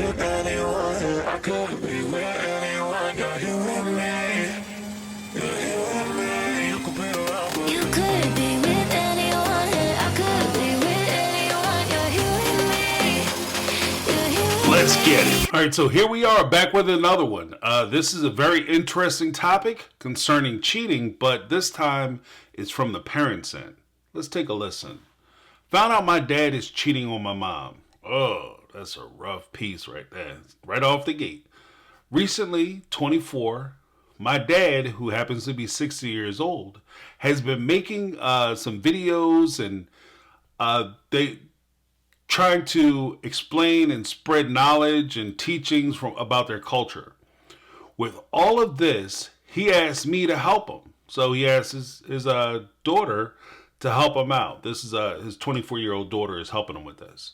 with anyone. I could be with anyone. You're here with me. You're here with me. You could be around with me. You could be with anyone. I could be with anyone. You're here with me. You're here with me. Let's get it. All right, so here we are back with another one. This is a very interesting topic concerning cheating, but this time it's from the parents' end. Let's take a listen. Found out my dad is cheating on my mom. Oh, that's a rough piece right there. Right off the gate. Recently, 24, my dad, who happens to be 60 years old, has been making some videos and they trying to explain and spread knowledge and teachings about their culture. With all of this, he asked me to help him. So he asked his daughter to help him out. This is his 24-year-old daughter is helping him with this.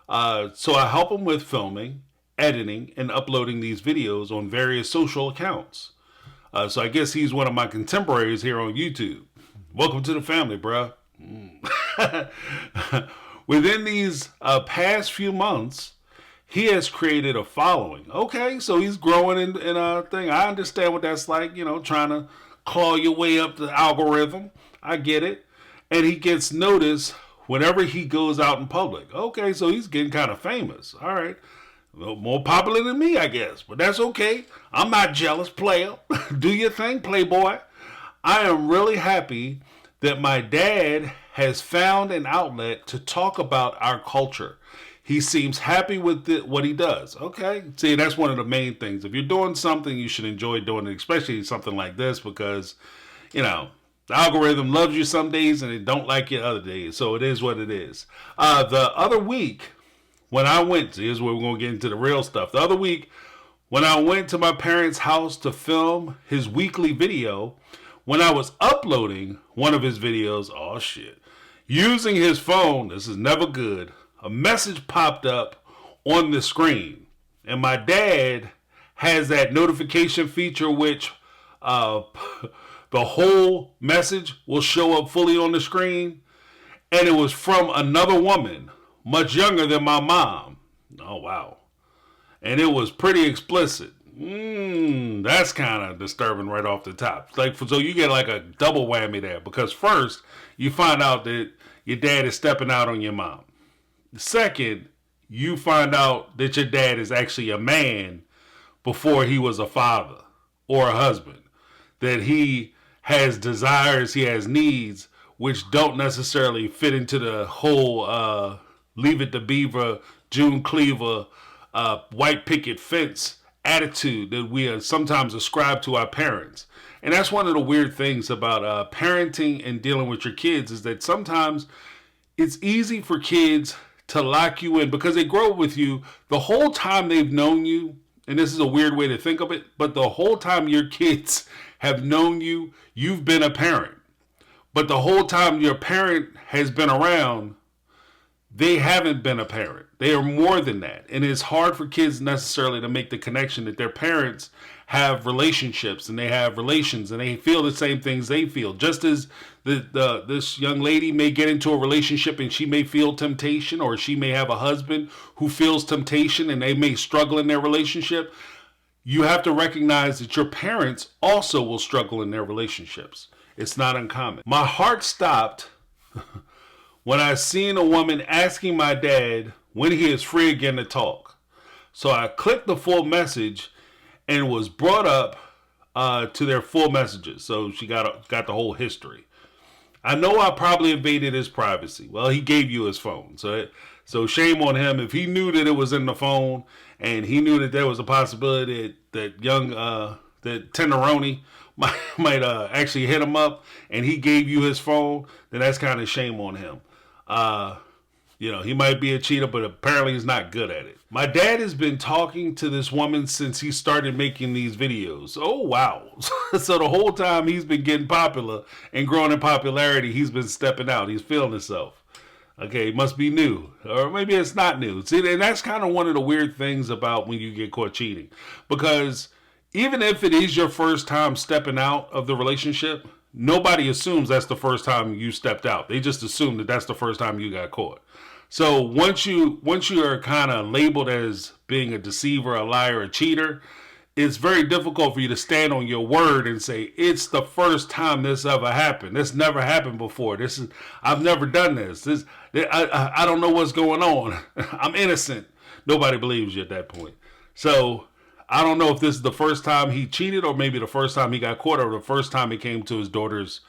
So I help him with filming, editing, and uploading these videos on various social accounts. So I guess he's one of my contemporaries here on YouTube. Welcome to the family, bruh. Within these past few months, he has created a following. Okay, so he's growing in a thing. I understand what that's like, trying to claw your way up the algorithm. I get it. And he gets noticed whenever he goes out in public. Okay, so he's getting kind of famous. All right. A little more popular than me, I guess. But that's okay. I'm not jealous, player. Do your thing, playboy. I am really happy that my dad has found an outlet to talk about our culture. He seems happy with what he does. Okay. See, that's one of the main things. If you're doing something, you should enjoy doing it, especially something like this, because, the algorithm loves you some days and it don't like you other days. So it is what it is. The other week when I went, here's where we're going to get into the real stuff. The other week when I went to my parents' house to film his weekly video, when I was uploading one of his videos, oh shit, using his phone, this is never good, a message popped up on the screen. And my dad has that notification feature which the whole message will show up fully on the screen. And it was from another woman, much younger than my mom. Oh, wow. And it was pretty explicit. That's kind of disturbing right off the top. So you get like a double whammy there. Because first, you find out that your dad is stepping out on your mom. Second, you find out that your dad is actually a man before he was a father or a husband. That he has desires, he has needs, which don't necessarily fit into the whole leave it to beaver, June Cleaver, white picket fence attitude that we sometimes ascribe to our parents. And that's one of the weird things about parenting and dealing with your kids is that sometimes it's easy for kids to lock you in because they grow up with you the whole time they've known you. And this is a weird way to think of it, but the whole time your kids have known you, you've been a parent. But the whole time your parent has been around, they haven't been a parent. They are more than that. And it's hard for kids necessarily to make the connection that their parents have relationships and they have relations and they feel the same things they feel. Just as this young lady may get into a relationship and she may feel temptation, or she may have a husband who feels temptation and they may struggle in their relationship. You have to recognize that your parents also will struggle in their relationships. It's not uncommon. My heart stopped when I seen a woman asking my dad when he is free again to talk. So I clicked the full message and was brought up to their full messages. So she got the whole history. I know I probably invaded his privacy. Well, he gave you his phone. So shame on him. If he knew that it was in the phone and he knew that there was a possibility that that Tenderoni might actually hit him up and he gave you his phone, then that's kind of shame on him. He might be a cheater, but apparently he's not good at it. My dad has been talking to this woman since he started making these videos. Oh, wow. So the whole time he's been getting popular and growing in popularity, he's been stepping out. He's feeling himself. Okay, it must be new. Or maybe it's not new. See, and that's kind of one of the weird things about when you get caught cheating. Because even if it is your first time stepping out of the relationship, nobody assumes that's the first time you stepped out. They just assume that that's the first time you got caught. So once you are kind of labeled as being a deceiver, a liar, a cheater, it's very difficult for you to stand on your word and say it's the first time this ever happened. This never happened before. I've never done this. I don't know what's going on. I'm innocent. Nobody believes you at that point. So I don't know if this is the first time he cheated, or maybe the first time he got caught, or the first time it came to his daughter's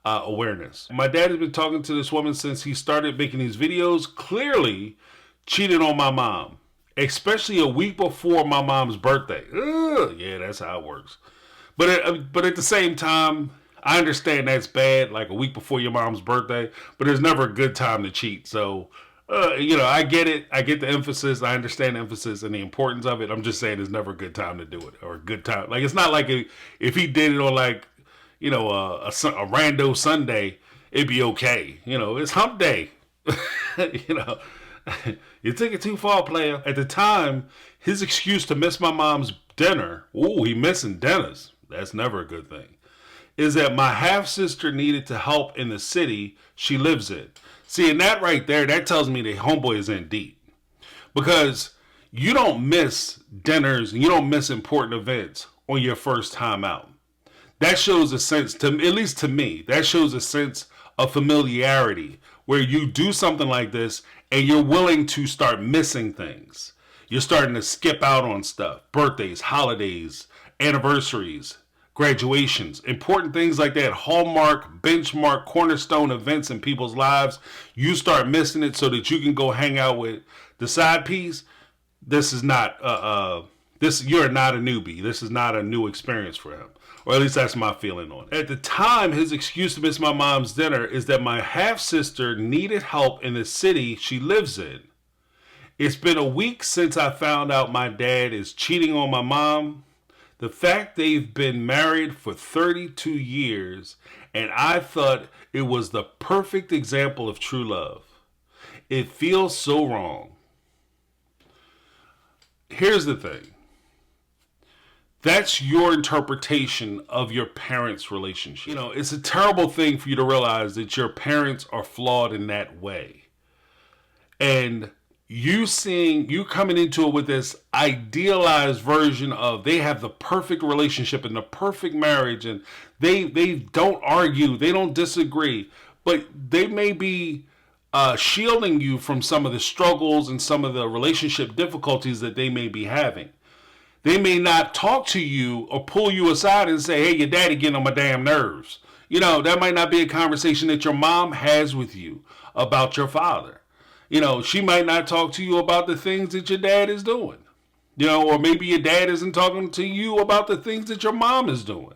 awareness. My dad has been talking to this woman since he started making these videos. Clearly cheated on my mom, especially a week before my mom's birthday. Ugh, yeah, that's how it works. But at the same time, I understand that's bad, like a week before your mom's birthday, but there's never a good time to cheat. So, I get it. I get the emphasis. I understand the emphasis and the importance of it. I'm just saying there's never a good time to do it, or a good time. Like, it's not like if he did it on, like, a rando Sunday, it'd be okay. It's hump day. You took it too far, player. At the time, his excuse to miss my mom's dinner, he missing dinners, that's never a good thing, is that my half-sister needed to help in the city she lives in. See, and that right there, that tells me that homeboy is in deep. Because you don't miss dinners and you don't miss important events on your first time out. That shows a sense, at least to me, that shows a sense of familiarity where you do something like this and you're willing to start missing things. You're starting to skip out on stuff. Birthdays, holidays, anniversaries, graduations, important things like that. Hallmark, benchmark, cornerstone events in people's lives. You start missing it so that you can go hang out with the side piece. This is not, you're not a newbie. This is not a new experience for him. Or at least that's my feeling on it. At the time, his excuse to miss my mom's dinner is that my half-sister needed help in the city she lives in. It's been a week since I found out my dad is cheating on my mom. The fact they've been married for 32 years, and I thought it was the perfect example of true love. It feels so wrong. Here's the thing. That's your interpretation of your parents' relationship. It's a terrible thing for you to realize that your parents are flawed in that way. And you coming into it with this idealized version of they have the perfect relationship and the perfect marriage, and they don't argue, they don't disagree, but they may be shielding you from some of the struggles and some of the relationship difficulties that they may be having. They may not talk to you or pull you aside and say, hey, your daddy getting on my damn nerves. That might not be a conversation that your mom has with you about your father. She might not talk to you about the things that your dad is doing. Or maybe your dad isn't talking to you about the things that your mom is doing.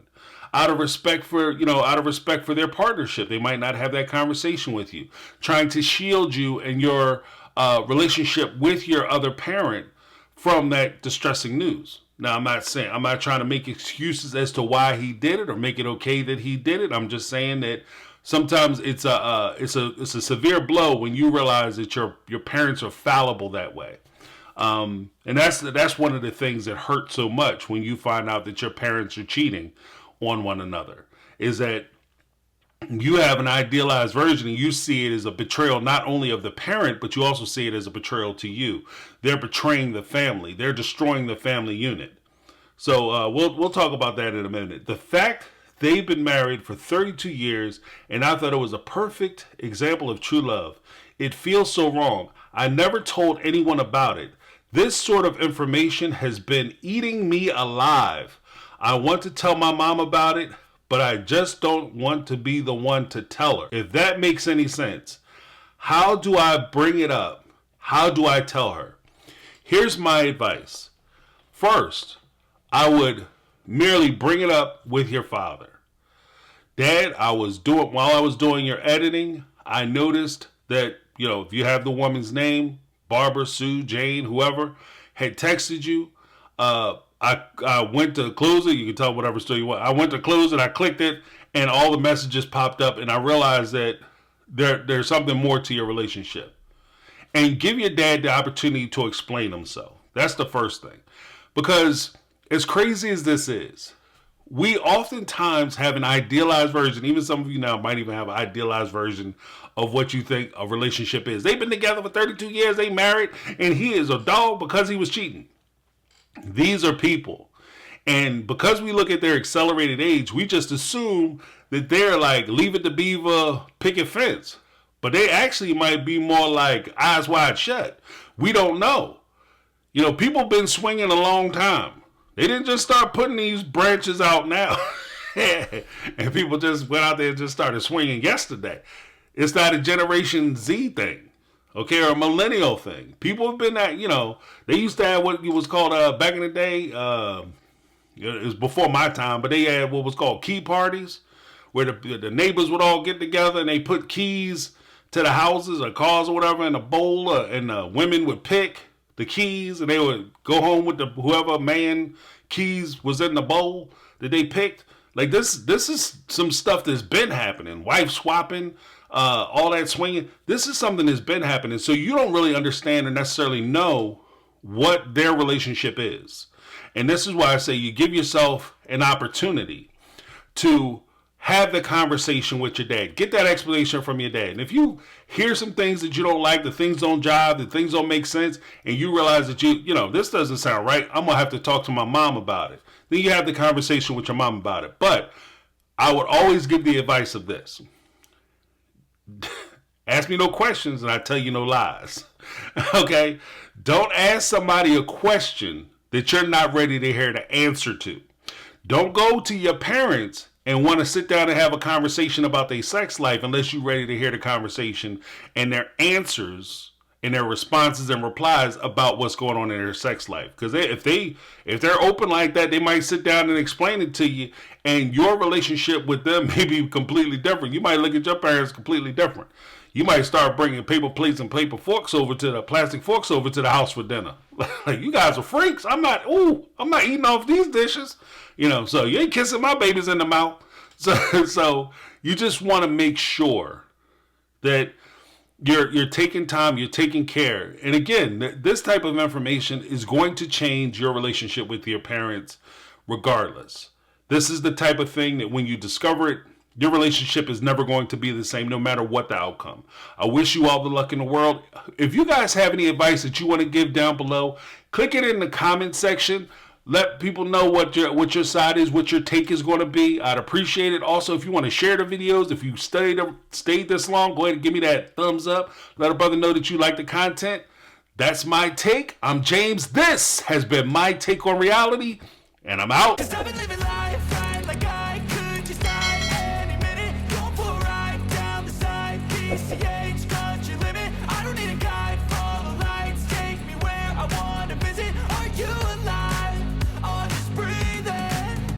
Out of respect for their partnership, they might not have that conversation with you, trying to shield you and your relationship with your other parent from that distressing news. Now, I'm not trying to make excuses as to why he did it or make it okay that he did it. I'm just saying that sometimes it's a severe blow when you realize that your parents are fallible that way. And that's one of the things that hurt so much when you find out that your parents are cheating on one another, is that you have an idealized version and you see it as a betrayal not only of the parent, but you also see it as a betrayal to you. They're betraying the family. They're destroying the family unit. So we'll talk about that in a minute. The fact they've been married for 32 years, and I thought it was a perfect example of true love. It feels so wrong. I never told anyone about it. This sort of information has been eating me alive. I want to tell my mom about it, but I just don't want to be the one to tell her. If that makes any sense. How do I bring it up? How do I tell her? Here's my advice. First, I would merely bring it up with your father. Dad, while I was doing your editing, I noticed that, if you have the woman's name, Barbara, Sue, Jane, whoever, had texted you, I went to close it. You can tell whatever story you want. I went to close it. I clicked it, and all the messages popped up, and I realized that there's something more to your relationship. And give your dad the opportunity to explain himself. That's the first thing. Because as crazy as this is, we oftentimes have an idealized version. Even some of you now might even have an idealized version of what you think a relationship is. They've been together for 32 years, they married, and he is a dog because he was cheating. These are people. And because we look at their accelerated age, we just assume that they're like Leave It to Beaver, picket fence. But they actually might be more like Eyes Wide Shut. We don't know. You know, people been swinging a long time. They didn't just start putting these branches out now. And people just went out there and just started swinging yesterday. It's not a Generation Z thing, okay, or a millennial thing. People have been at, you know, they used to have what was called back in the day, it was before my time, but they had what was called key parties, where the neighbors would all get together and they put keys to the houses or cars or whatever in a bowl, and the women would pick the keys and they would go home with whoever man keys was in the bowl that they picked. Like this is some stuff that's been happening. Wife swapping, all that swinging. This is something that's been happening. So you don't really understand or necessarily know what their relationship is. And this is why I say you give yourself an opportunity to have the conversation with your dad. Get that explanation from your dad. And if you hear some things that you don't like, the things don't jive, the things don't make sense, and you realize that you know, this doesn't sound right, I'm going to have to talk to my mom about it. Then you have the conversation with your mom about it. But I would always give the advice of this. Ask me no questions and I tell you no lies. Okay? Don't ask somebody a question that you're not ready to hear the answer to. Don't go to your parents and want to sit down and have a conversation about their sex life unless you're ready to hear the conversation and their answers and their responses and replies about what's going on in their sex life. Because if they're open like that, they might sit down and explain it to you, and your relationship with them may be completely different. You might look at your parents completely different. You might start bringing paper plates and paper forks plastic forks over to the house for dinner. Like, you guys are freaks. I'm not eating off these dishes. You know, so you ain't kissing my babies in the mouth. So you just want to make sure that you're taking time, you're taking care. And again, this type of information is going to change your relationship with your parents regardless. This is the type of thing that when you discover it, your relationship is never going to be the same no matter what the outcome. I wish you all the luck in the world. If you guys have any advice that you want to give down below, click it in the comment section. Let people know what your side is, what your take is going to be. I'd appreciate it. Also, if you want to share the videos, if you stayed this long, go ahead and give me that thumbs up. Let a brother know that you like the content. That's my take. I'm James. This has been My Take on Reality, and I'm out.